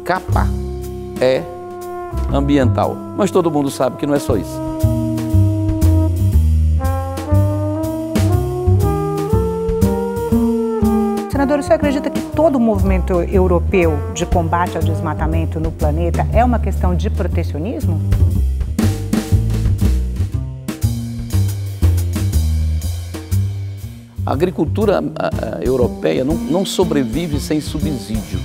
capa é ambiental, mas todo mundo sabe que não é só isso. Senador, o senhor acredita que todo o movimento europeu de combate ao desmatamento no planeta é uma questão de protecionismo? A agricultura europeia não sobrevive sem subsídio.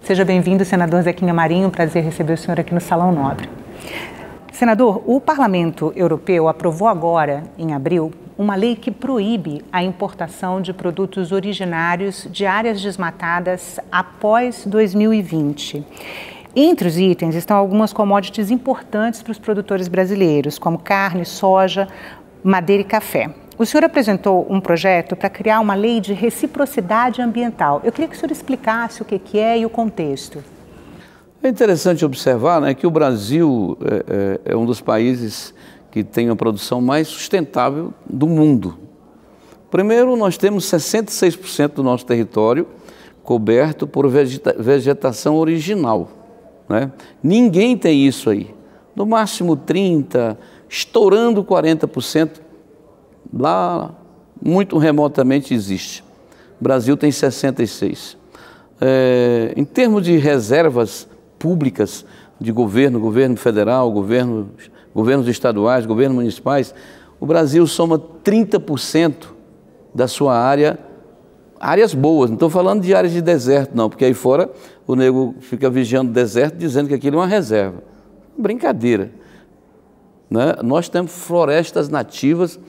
Seja bem-vindo, senador Zequinha Marinho. Prazer receber o senhor aqui no Salão Nobre. Senador, o Parlamento Europeu aprovou agora, em abril, uma lei que proíbe a importação de produtos originários de áreas desmatadas após 2020. Entre os itens estão algumas commodities importantes para os produtores brasileiros, como carne, soja, madeira e café. O senhor apresentou um projeto para criar uma lei de reciprocidade ambiental. Eu queria que o senhor explicasse o que é e o contexto. É interessante observar, né, que o Brasil é um dos países que tem a produção mais sustentável do mundo. Primeiro, nós temos 66% do nosso território coberto por vegetação original, né? Ninguém tem isso aí. No máximo 30%, estourando 40%, lá muito remotamente existe. O Brasil tem 66%. Em termos de reservas públicas de governo federal, governos estaduais, governos municipais, o Brasil soma 30% da sua área, áreas boas. Não estou falando de áreas de deserto, não, porque aí fora o nego fica vigiando o deserto dizendo que aquilo é uma reserva. Brincadeira, né? Nós temos florestas nativas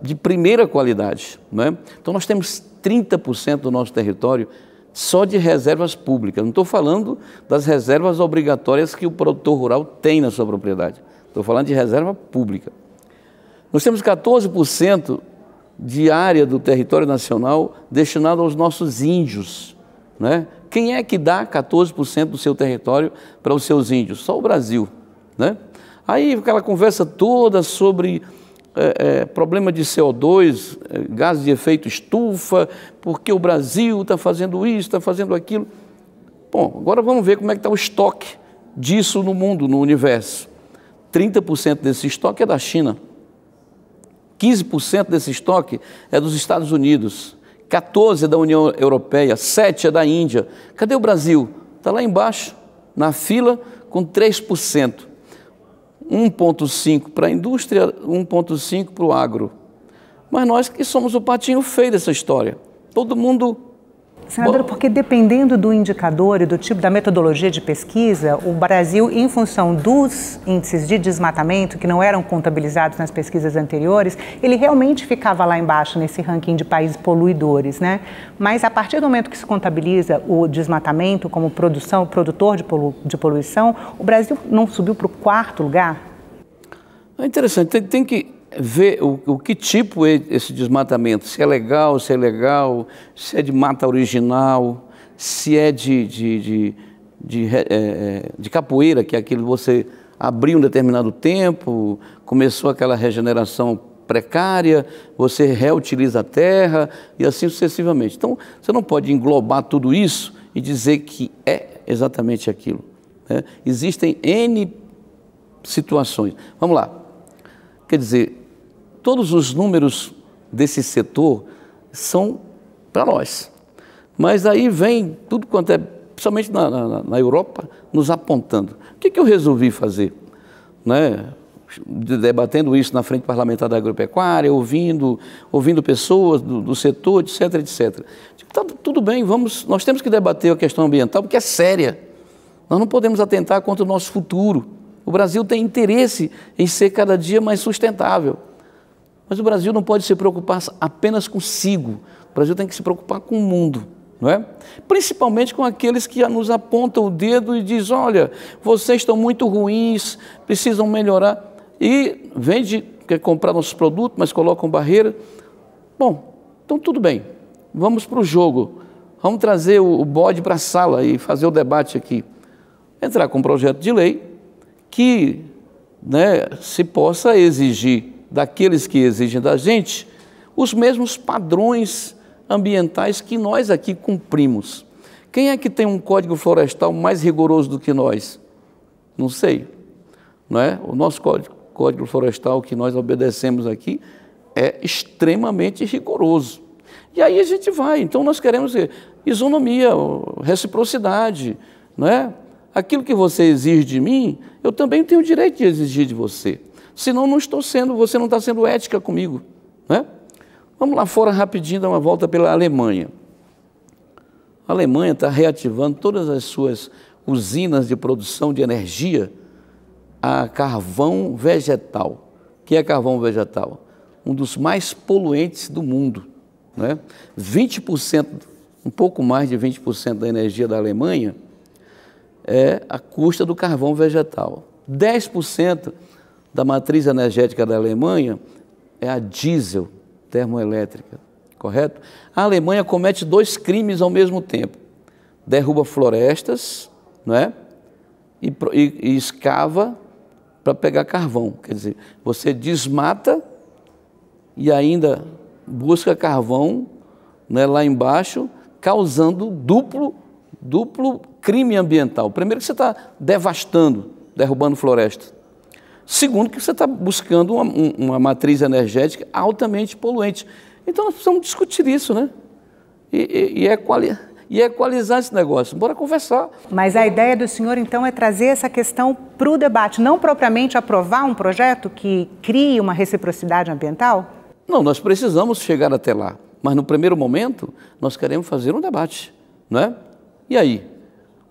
de primeira qualidade, né? Então nós temos 30% do nosso território só de reservas públicas. Não estou falando das reservas obrigatórias que o produtor rural tem na sua propriedade. Estou falando de reserva pública. Nós temos 14% de área do território nacional destinado aos nossos índios, né? Quem é que dá 14% do seu território para os seus índios? Só o Brasil, né? Aí aquela conversa toda sobre problema de CO2, gases de efeito estufa, porque o Brasil está fazendo isso, está fazendo aquilo. Bom, agora vamos ver como é que está o estoque disso no mundo, no universo. 30% desse estoque é da China, 15% desse estoque é dos Estados Unidos, 14% é da União Europeia, 7% é da Índia. Cadê o Brasil? Está lá embaixo, na fila, com 3%. 1,5% para a indústria, 1,5% para o agro. Mas nós que somos o patinho feio dessa história. Todo mundo... Senadora, porque dependendo do indicador e do tipo da metodologia de pesquisa, o Brasil, em função dos índices de desmatamento, que não eram contabilizados nas pesquisas anteriores, ele realmente ficava lá embaixo nesse ranking de países poluidores, né? Mas a partir do momento que se contabiliza o desmatamento como produtor de poluição, o Brasil não subiu para o 4º lugar? É interessante, tem que ver o que tipo é esse desmatamento, se é legal, se é ilegal, se é de mata original, se é de capoeira, que é aquilo que você abriu um determinado tempo, começou aquela regeneração precária, você reutiliza a terra e assim sucessivamente. Então, você não pode englobar tudo isso e dizer que é exatamente aquilo, né? Existem N situações. Vamos lá. Quer dizer, todos os números desse setor são para nós. Mas aí vem tudo quanto é, principalmente na Europa, nos apontando. O que eu resolvi fazer? Né? Debatendo isso na Frente Parlamentar da Agropecuária, ouvindo pessoas do setor, etc, etc. Tá, tudo bem, nós temos que debater a questão ambiental, porque é séria. Nós não podemos atentar contra o nosso futuro. O Brasil tem interesse em ser cada dia mais sustentável. Mas o Brasil não pode se preocupar apenas consigo. O Brasil tem que se preocupar com o mundo, não é? Principalmente com aqueles que nos apontam o dedo e dizem, olha, vocês estão muito ruins, precisam melhorar. E quer comprar nossos produtos, mas colocam barreira. Bom, então tudo bem, vamos para o jogo. Vamos trazer o bode para a sala e fazer o debate aqui. Entrar com um projeto de lei que, né, se possa exigir daqueles que exigem da gente os mesmos padrões ambientais que nós aqui cumprimos. Quem é que tem um código florestal mais rigoroso do que nós? Não sei, não é? O nosso código florestal que nós obedecemos aqui é extremamente rigoroso. E aí a gente vai, então nós queremos isonomia, reciprocidade, não é? Aquilo que você exige de mim, eu também tenho o direito de exigir de você. Senão você não está sendo ética comigo, não é? Vamos lá fora rapidinho, dar uma volta pela Alemanha. A Alemanha está reativando todas as suas usinas de produção de energia a carvão vegetal. O que é carvão vegetal? Um dos mais poluentes do mundo, né? 20%, um pouco mais de 20% da energia da Alemanha é a custa do carvão vegetal. 10% da matriz energética da Alemanha é a diesel termoelétrica, correto? A Alemanha comete 2 crimes ao mesmo tempo. Derruba florestas, não é? E escava para pegar carvão. Quer dizer, você desmata e ainda busca carvão, né, lá embaixo, causando duplo crime ambiental. Primeiro que você está devastando, derrubando floresta. Segundo que você está buscando uma matriz energética altamente poluente. Então nós precisamos discutir isso, né? E equalizar esse negócio. Bora conversar. Mas a ideia do senhor, então, é trazer essa questão para o debate, não propriamente aprovar um projeto que crie uma reciprocidade ambiental? Não, nós precisamos chegar até lá. Mas no primeiro momento, nós queremos fazer um debate, não é? E aí?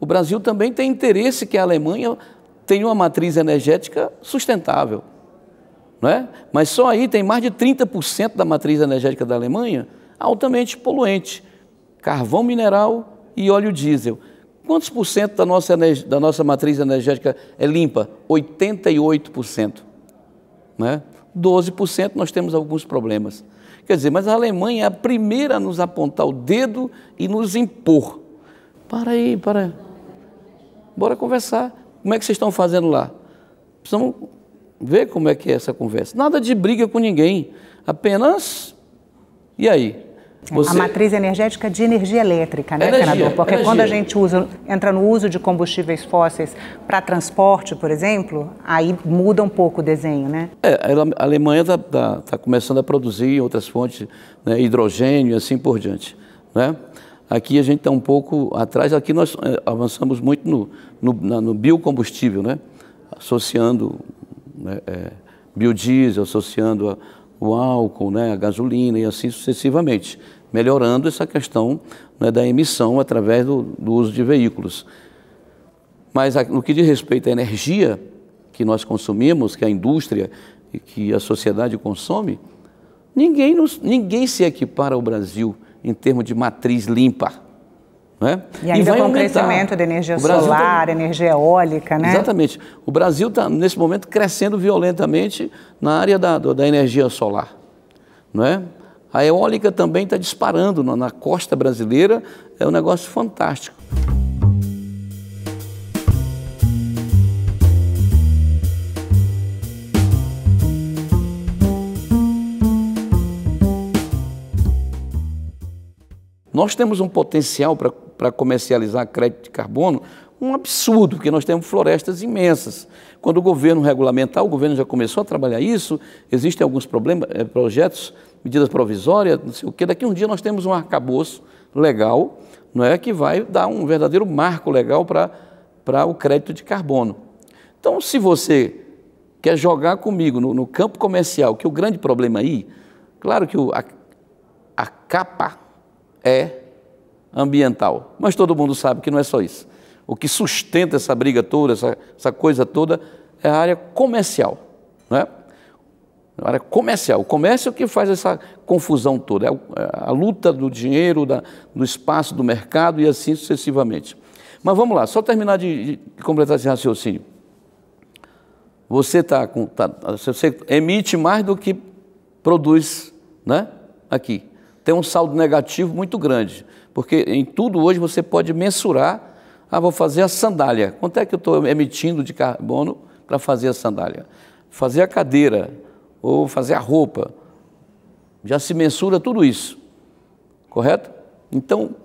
O Brasil também tem interesse que a Alemanha tenha uma matriz energética sustentável, não é? Mas só aí tem mais de 30% da matriz energética da Alemanha altamente poluente. Carvão mineral e óleo diesel. Quantos por cento da nossa matriz energética é limpa? 88%. Né? 12% nós temos alguns problemas. Quer dizer, mas a Alemanha é a primeira a nos apontar o dedo e nos impor. Para aí. Bora conversar. Como é que vocês estão fazendo lá? Precisamos ver como é que é essa conversa. Nada de briga com ninguém, apenas... E aí? A matriz energética de energia elétrica, né, senador? Porque quando a gente entra no uso de combustíveis fósseis para transporte, por exemplo, aí muda um pouco o desenho, né? A Alemanha está começando a produzir outras fontes, né, hidrogênio e assim por diante, né? Aqui a gente está um pouco atrás, aqui nós avançamos muito no biocombustível, né? Associando, né, biodiesel, associando o álcool, né, a gasolina e assim sucessivamente, melhorando essa questão, né, da emissão através do uso de veículos. Mas no que diz respeito à energia que nós consumimos, que a indústria e que a sociedade consome, ninguém se equipara ao Brasil em termos de matriz limpa. Né? E ainda com o crescimento da energia solar, energia eólica, né? Exatamente. O Brasil está, nesse momento, crescendo violentamente na área da energia solar. Não é? A eólica também está disparando na costa brasileira, é um negócio fantástico. Nós temos um potencial para comercializar crédito de carbono, um absurdo, porque nós temos florestas imensas. Quando o governo regulamentar, o governo já começou a trabalhar isso, existem alguns projetos, medidas provisórias, não sei o quê. Daqui a um dia nós temos um arcabouço legal, não é, que vai dar um verdadeiro marco legal para o crédito de carbono. Então, se você quer jogar comigo no campo comercial, que o grande problema aí, claro que a capa é ambiental, mas todo mundo sabe que não é só isso. O que sustenta essa briga toda, essa coisa toda, é a área comercial, não é? A área comercial. O comércio é o que faz essa confusão toda, é a luta do dinheiro, do espaço, do mercado e assim sucessivamente. Mas vamos lá, só terminar de completar esse raciocínio. Você você emite mais do que produz, né? Aqui. Tem um saldo negativo muito grande, porque em tudo hoje você pode mensurar, vou fazer a sandália, quanto é que eu estou emitindo de carbono para fazer a sandália? Fazer a cadeira, ou fazer a roupa. Já se mensura tudo isso, correto? Então,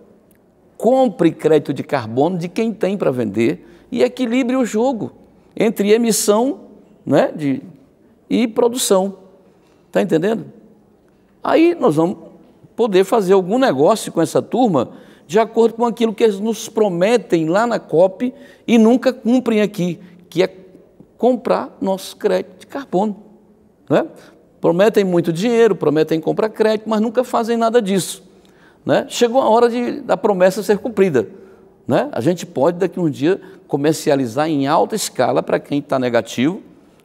compre crédito de carbono de quem tem para vender e equilibre o jogo entre emissão, né, e produção. Está entendendo? Aí nós vamos poder fazer algum negócio com essa turma de acordo com aquilo que eles nos prometem lá na COP e nunca cumprem aqui, que é comprar nosso crédito de carbono, né? Prometem muito dinheiro, prometem comprar crédito, mas nunca fazem nada disso, né? Chegou a hora da promessa ser cumprida, né? A gente pode daqui a um dia comercializar em alta escala para quem está negativo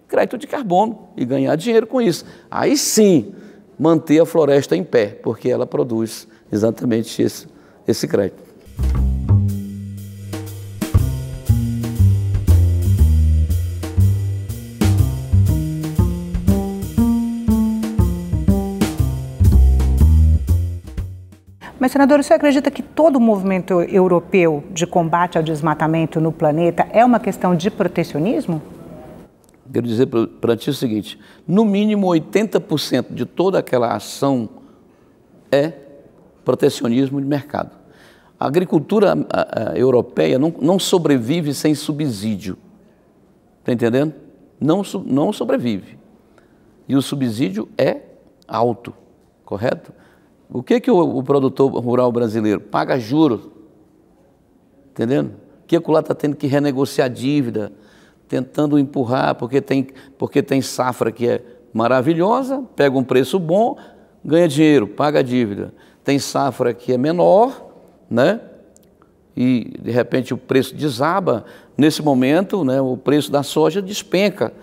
crédito de carbono e ganhar dinheiro com isso. Aí sim, manter a floresta em pé, porque ela produz exatamente esse crédito. Mas, senador, o senhor acredita que todo o movimento europeu de combate ao desmatamento no planeta é uma questão de protecionismo? Quero dizer para ti o seguinte, no mínimo 80% de toda aquela ação é protecionismo de mercado. A agricultura europeia não sobrevive sem subsídio, está entendendo? Não sobrevive. E o subsídio é alto, correto? O que o produtor rural brasileiro paga juros, entendendo? Que o lá está tendo que renegociar dívida, tentando empurrar, porque tem safra que é maravilhosa, pega um preço bom, ganha dinheiro, paga a dívida. Tem safra que é menor, né? E de repente o preço desaba. Nesse momento, né, o preço da soja despenca.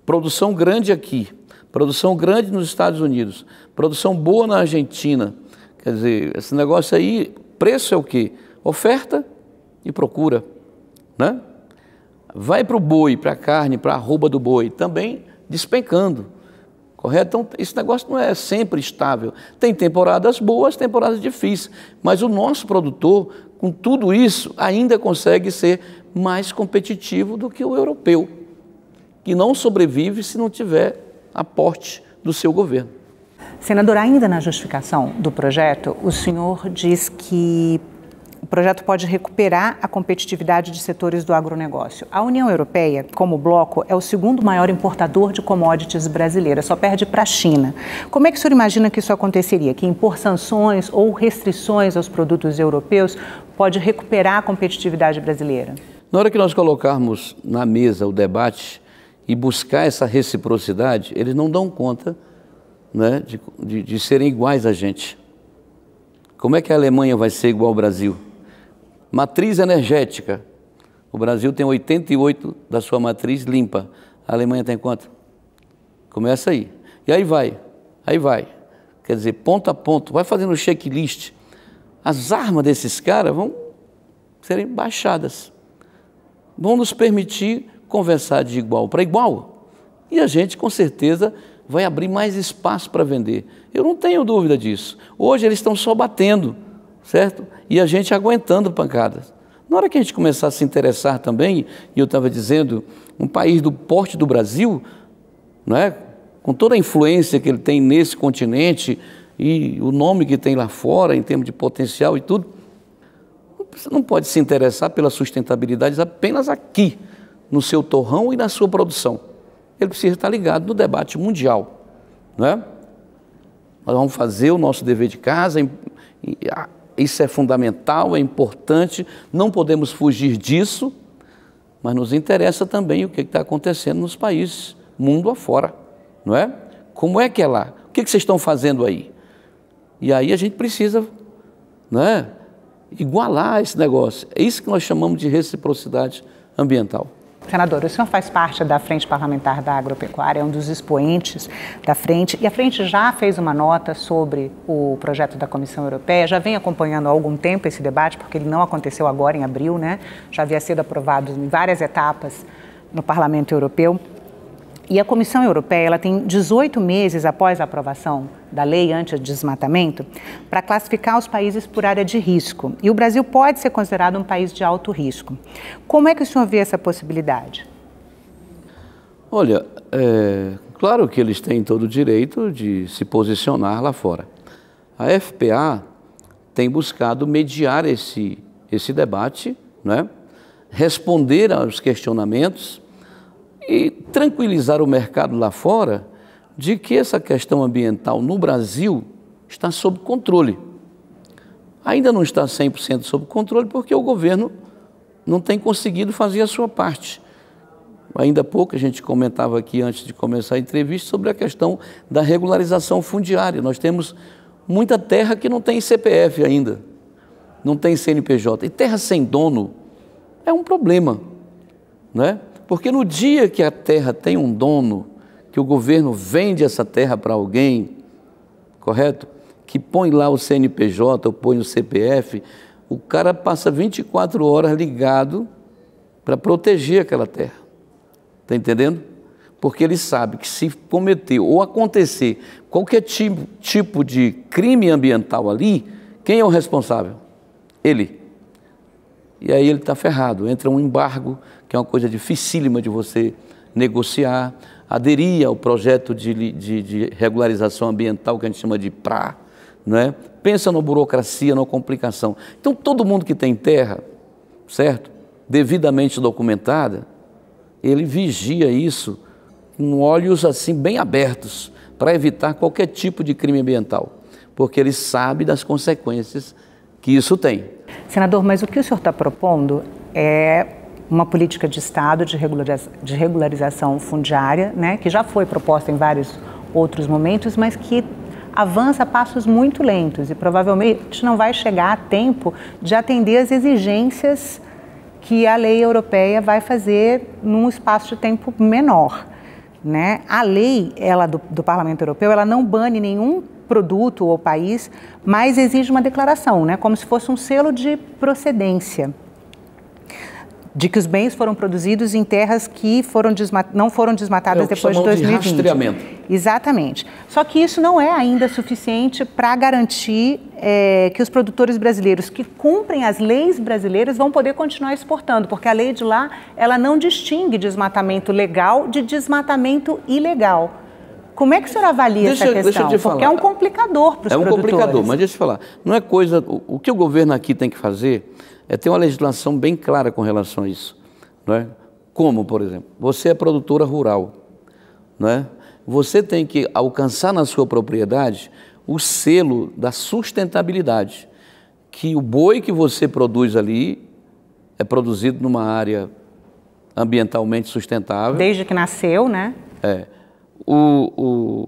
Produção grande aqui, produção grande nos Estados Unidos, produção boa na Argentina. Quer dizer, esse negócio aí, preço é o quê? Oferta e procura, né? Vai para o boi, para a carne, para a arroba do boi, também despencando, correto? Então, esse negócio não é sempre estável. Tem temporadas boas, temporadas difíceis, mas o nosso produtor, com tudo isso, ainda consegue ser mais competitivo do que o europeu, que não sobrevive se não tiver aporte do seu governo. Senador, ainda na justificação do projeto, o senhor diz que o projeto pode recuperar a competitividade de setores do agronegócio. A União Europeia, como bloco, é o segundo maior importador de commodities brasileiras, só perde para a China. Como é que o senhor imagina que isso aconteceria? Que impor sanções ou restrições aos produtos europeus pode recuperar a competitividade brasileira? Na hora que nós colocarmos na mesa o debate e buscar essa reciprocidade, eles não dão conta, né, de serem iguais a gente. Como é que a Alemanha vai ser igual ao Brasil? Matriz energética. O Brasil tem 88% da sua matriz limpa. A Alemanha tem quanto? Começa aí. E aí vai. Quer dizer, ponto a ponto, vai fazendo um checklist. As armas desses caras vão serem baixadas. Vão nos permitir conversar de igual para igual. E a gente, com certeza, vai abrir mais espaço para vender. Eu não tenho dúvida disso. Hoje eles estão só batendo, certo? E a gente aguentando pancadas. Na hora que a gente começar a se interessar também, e eu estava dizendo, um país do porte do Brasil, não é? Com toda a influência que ele tem nesse continente e o nome que tem lá fora em termos de potencial e tudo, você não pode se interessar pela sustentabilidade apenas aqui, no seu torrão e na sua produção. Ele precisa estar ligado no debate mundial, não é? Nós vamos fazer o nosso dever de casa, isso é fundamental, é importante, não podemos fugir disso, mas nos interessa também o que está acontecendo nos países, mundo afora, não é? Como é que é lá? O que vocês estão fazendo aí? E aí a gente precisa, não é, igualar esse negócio. É isso que nós chamamos de reciprocidade ambiental. Senador, o senhor faz parte da Frente Parlamentar da Agropecuária, é um dos expoentes da frente, e a frente já fez uma nota sobre o projeto da Comissão Europeia, já vem acompanhando há algum tempo esse debate, porque ele não aconteceu agora em abril, né? Já havia sido aprovado em várias etapas no Parlamento Europeu. E a Comissão Europeia ela tem 18 meses após a aprovação da lei anti-desmatamento para classificar os países por área de risco. E o Brasil pode ser considerado um país de alto risco. Como é que o senhor vê essa possibilidade? Olha, Claro que eles têm todo o direito de se posicionar lá fora. A FPA tem buscado mediar esse debate, né? Responder aos questionamentos e tranquilizar o mercado lá fora de que essa questão ambiental no Brasil está sob controle. Ainda não está 100% sob controle porque o governo não tem conseguido fazer a sua parte. Ainda há pouco a gente comentava aqui antes de começar a entrevista sobre a questão da regularização fundiária. Nós temos muita terra que não tem CPF ainda, não tem CNPJ. E terra sem dono é um problema, né? Porque no dia que a terra tem um dono, que o governo vende essa terra para alguém, correto? Que põe lá o CNPJ ou põe o CPF, o cara passa 24 horas ligado para proteger aquela terra. Está entendendo? Porque ele sabe que se cometer ou acontecer qualquer tipo de crime ambiental ali, quem é o responsável? Ele. E aí ele está ferrado, entra um embargo, que é uma coisa dificílima de você negociar, aderir ao projeto de regularização ambiental que a gente chama de PRA, não é? Pensa na burocracia, na complicação. Então todo mundo que tem terra, certo? Devidamente documentada, ele vigia isso com olhos assim bem abertos para evitar qualquer tipo de crime ambiental, porque ele sabe das consequências que isso tem. Senador, mas o que o senhor está propondo é uma política de Estado de regularização fundiária, né, que já foi proposta em vários outros momentos, mas que avança a passos muito lentos e provavelmente não vai chegar a tempo de atender às exigências que a lei europeia vai fazer num espaço de tempo menor, né? A lei do Parlamento Europeu, ela não bane nenhum produto ou país, mas exige uma declaração, né? Como se fosse um selo de procedência, de que os bens foram produzidos em terras que não foram desmatadas depois de 2020. De rastreamento. Exatamente. Só que isso não é ainda suficiente para garantir que os produtores brasileiros que cumprem as leis brasileiras vão poder continuar exportando, porque a lei de lá, ela não distingue desmatamento legal de desmatamento ilegal. Como é que o senhor avalia essa questão? Deixa eu te falar. Porque é um complicador para os produtores. É um complicador, mas deixa eu te falar. Não é coisa... O que o governo aqui tem que fazer é ter uma legislação bem clara com relação a isso, não é? Como, por exemplo, você é produtora rural, não é? Você tem que alcançar na sua propriedade o selo da sustentabilidade, que o boi que você produz ali é produzido numa área ambientalmente sustentável. Desde que nasceu, né?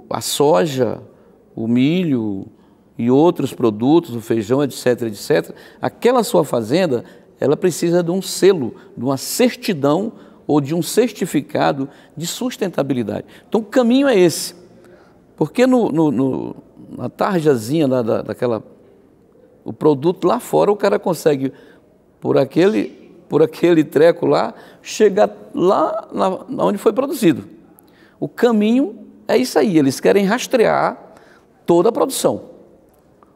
A soja, o milho e outros produtos, o feijão, etc., etc., aquela sua fazenda, ela precisa de um selo, de uma certidão ou de um certificado de sustentabilidade. Então, o caminho é esse. Porque na tarjazinha o produto lá fora, o cara consegue, por aquele treco lá, chegar lá onde foi produzido. O caminho é isso aí, eles querem rastrear toda a produção.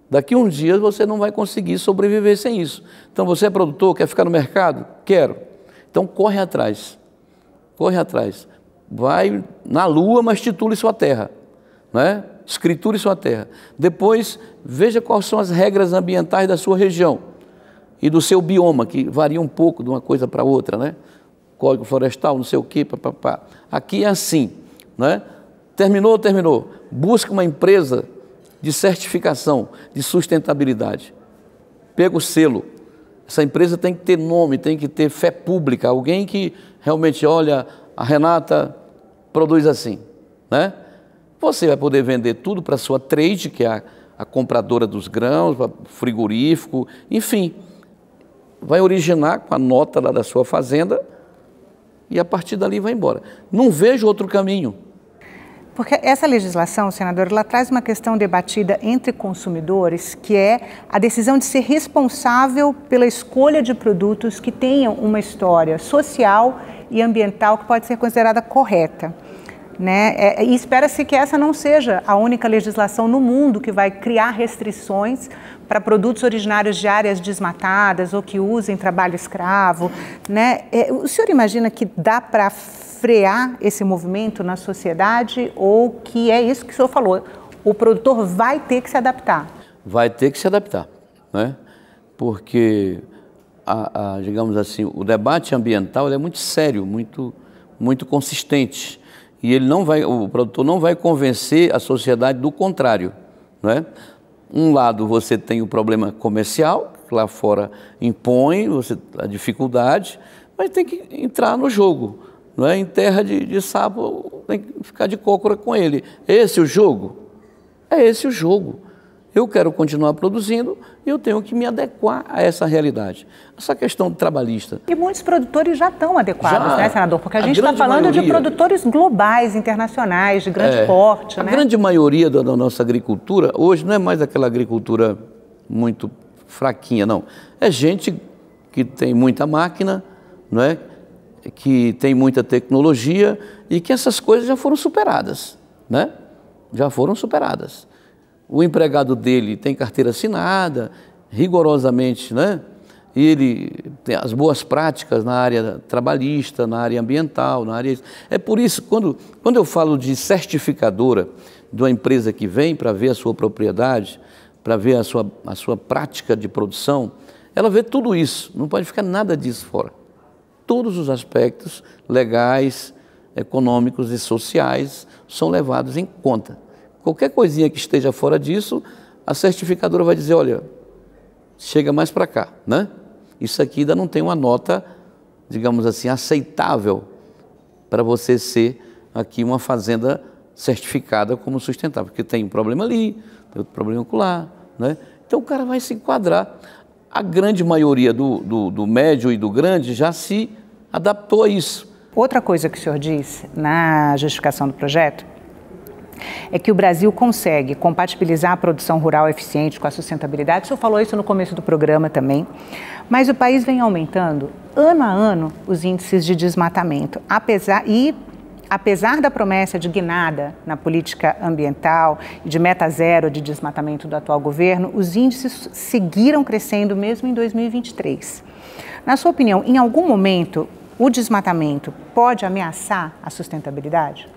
Daqui a uns dias você não vai conseguir sobreviver sem isso. Então você é produtor, quer ficar no mercado? Quero. Então corre atrás. Corre atrás. Vai na lua, mas titule sua terra, né? Escriture sua terra. Depois veja quais são as regras ambientais da sua região e do seu bioma, que varia um pouco de uma coisa para outra, né? Código florestal, não sei o quê, papapá. Aqui é assim, né? Terminou. Busca uma empresa de certificação, de sustentabilidade. Pega o selo. Essa empresa tem que ter nome, tem que ter fé pública, alguém que realmente, olha, a Renata produz assim, né? Você vai poder vender tudo para a sua trade, que é a compradora dos grãos, frigorífico, enfim. Vai originar com a nota lá da sua fazenda e a partir dali vai embora. Não vejo outro caminho. Porque essa legislação, senador, ela traz uma questão debatida entre consumidores, que é a decisão de ser responsável pela escolha de produtos que tenham uma história social e ambiental que pode ser considerada correta, né? E espera-se que essa não seja a única legislação no mundo que vai criar restrições para produtos originários de áreas desmatadas ou que usem trabalho escravo, né? O senhor imagina que dá para frear esse movimento na sociedade ou que é isso que o senhor falou, o produtor vai ter que se adaptar? Vai ter que se adaptar, né? Porque, digamos assim, o debate ambiental ele é muito sério, muito consistente. E o produtor não vai convencer a sociedade do contrário, né? Um lado você tem o problema comercial, que lá fora impõe a dificuldade, mas tem que entrar no jogo, não é? Em terra de sapo, tem que ficar de cócora com ele. É esse o jogo? É esse o jogo. Eu quero continuar produzindo e eu tenho que me adequar a essa realidade. Essa questão trabalhista. E muitos produtores já estão adequados, né, senador? Porque a gente está falando de produtores globais, internacionais, de grande porte, né? A grande maioria da nossa agricultura, hoje, não é mais aquela agricultura muito fraquinha, não. É gente que tem muita máquina, não é? Que tem muita tecnologia e que essas coisas já foram superadas, né? Já foram superadas. O empregado dele tem carteira assinada, rigorosamente, né? E ele tem as boas práticas na área trabalhista, na área ambiental, na área... É por isso, quando eu falo de certificadora de uma empresa que vem para ver a sua propriedade, para ver a sua prática de produção, ela vê tudo isso, não pode ficar nada disso fora. Todos os aspectos legais, econômicos e sociais são levados em conta. Qualquer coisinha que esteja fora disso, a certificadora vai dizer, olha, chega mais para cá, né? Isso aqui ainda não tem uma nota, digamos assim, aceitável para você ser aqui uma fazenda certificada como sustentável, porque tem um problema ali, tem outro problema acolá, né? Então o cara vai se enquadrar. A grande maioria do médio e do grande já se adaptou a isso. Outra coisa que o senhor diz na justificação do projeto é que o Brasil consegue compatibilizar a produção rural eficiente com a sustentabilidade. O senhor falou isso no começo do programa também, mas o país vem aumentando ano a ano os índices de desmatamento, apesar da promessa de guinada na política ambiental e de meta zero de desmatamento do atual governo, os índices seguiram crescendo mesmo em 2023. Na sua opinião, em algum momento o desmatamento pode ameaçar a sustentabilidade?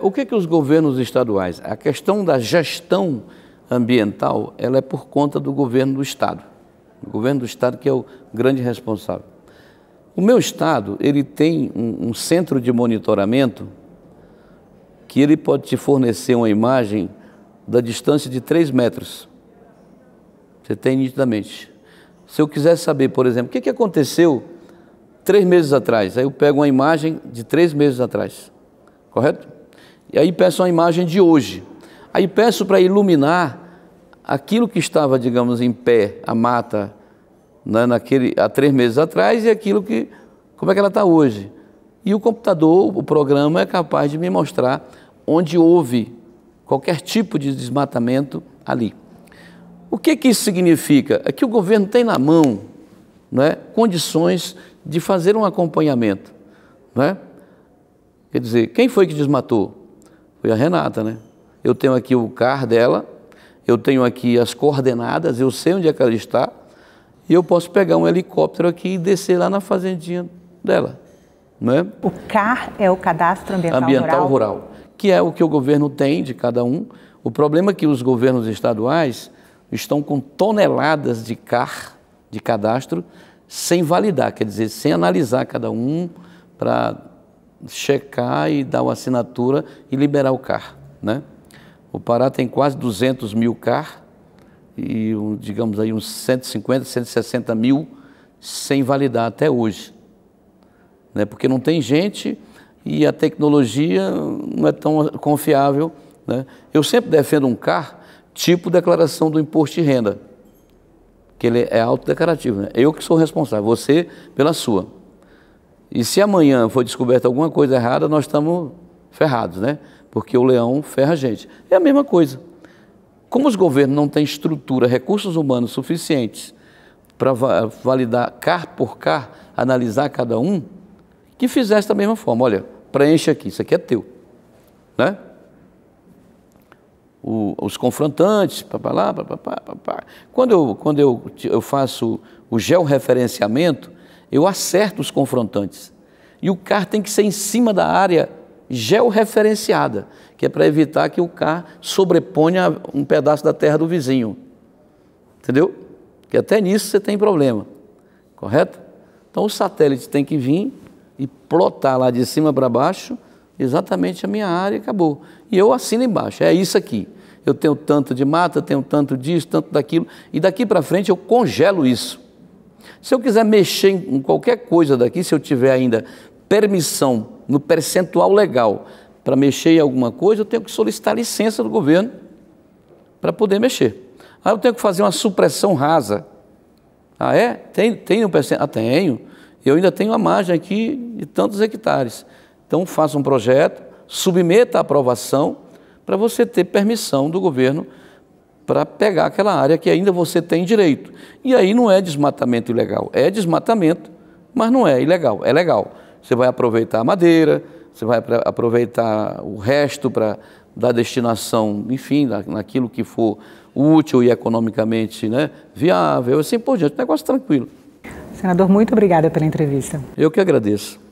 O que os governos estaduais, a questão da gestão ambiental, ela é por conta do governo do estado. O governo do estado que é o grande responsável. O meu estado, ele tem um centro de monitoramento que ele pode te fornecer uma imagem da distância de 3 metros. Você tem nitidamente. Se eu quiser saber, por exemplo, o que aconteceu 3 meses atrás, aí eu pego uma imagem de 3 meses atrás, correto? E aí peço uma imagem de hoje. Aí peço para iluminar aquilo que estava, digamos, em pé, a mata, né, há 3 meses atrás e aquilo como é que ela está hoje. E o computador, o programa é capaz de me mostrar onde houve qualquer tipo de desmatamento ali. O que isso significa? É que o governo tem na mão, né, condições de fazer um acompanhamento, né? Quer dizer, quem foi que desmatou? Foi a Renata, né? Eu tenho aqui o CAR dela, eu tenho aqui as coordenadas, eu sei onde é que ela está, e eu posso pegar um helicóptero aqui e descer lá na fazendinha dela, não é? O CAR é o Cadastro Ambiental Rural, que é o que o governo tem de cada um. O problema é que os governos estaduais estão com toneladas de CAR, de cadastro, sem validar, quer dizer, sem analisar cada um para checar e dar uma assinatura e liberar o CAR, né? O Pará tem quase 200 mil CAR e, digamos aí, uns 150, 160 mil sem validar até hoje, né? Porque não tem gente e a tecnologia não é tão confiável, né? Eu sempre defendo um CAR tipo declaração do imposto de renda, que ele é autodeclarativo, né? Eu que sou responsável, você pela sua. E se amanhã for descoberta alguma coisa errada, nós estamos ferrados, né? Porque o leão ferra a gente. É a mesma coisa. Como os governos não têm estrutura, recursos humanos suficientes para validar CAR por CAR, analisar cada um, que fizesse da mesma forma. Olha, preenche aqui, isso aqui é teu, né? Os confrontantes, papalá, papapá, papá. Quando eu faço o georreferenciamento, eu acerto os confrontantes. E o CAR tem que ser em cima da área georreferenciada, que é para evitar que o CAR sobreponha um pedaço da terra do vizinho. Entendeu? Porque até nisso você tem problema. Correto? Então o satélite tem que vir e plotar lá de cima para baixo exatamente a minha área e acabou. E eu assino embaixo, é isso aqui. Eu tenho tanto de mata, tenho tanto disso, tanto daquilo, e daqui para frente eu congelo isso. Se eu quiser mexer em qualquer coisa daqui, se eu tiver ainda permissão no percentual legal para mexer em alguma coisa, eu tenho que solicitar licença do governo para poder mexer. Aí eu tenho que fazer uma supressão rasa. Ah, é? Tem um percentual? Ah, tenho. Eu ainda tenho a margem aqui de tantos hectares. Então, faça um projeto, submeta a aprovação para você ter permissão do governo para pegar aquela área que ainda você tem direito. E aí não é desmatamento ilegal, é desmatamento, mas não é ilegal, é legal. Você vai aproveitar a madeira, você vai aproveitar o resto para dar destinação, enfim, naquilo que for útil e economicamente, né, viável, assim por diante. Negócio tranquilo. Senador, muito obrigada pela entrevista. Eu que agradeço.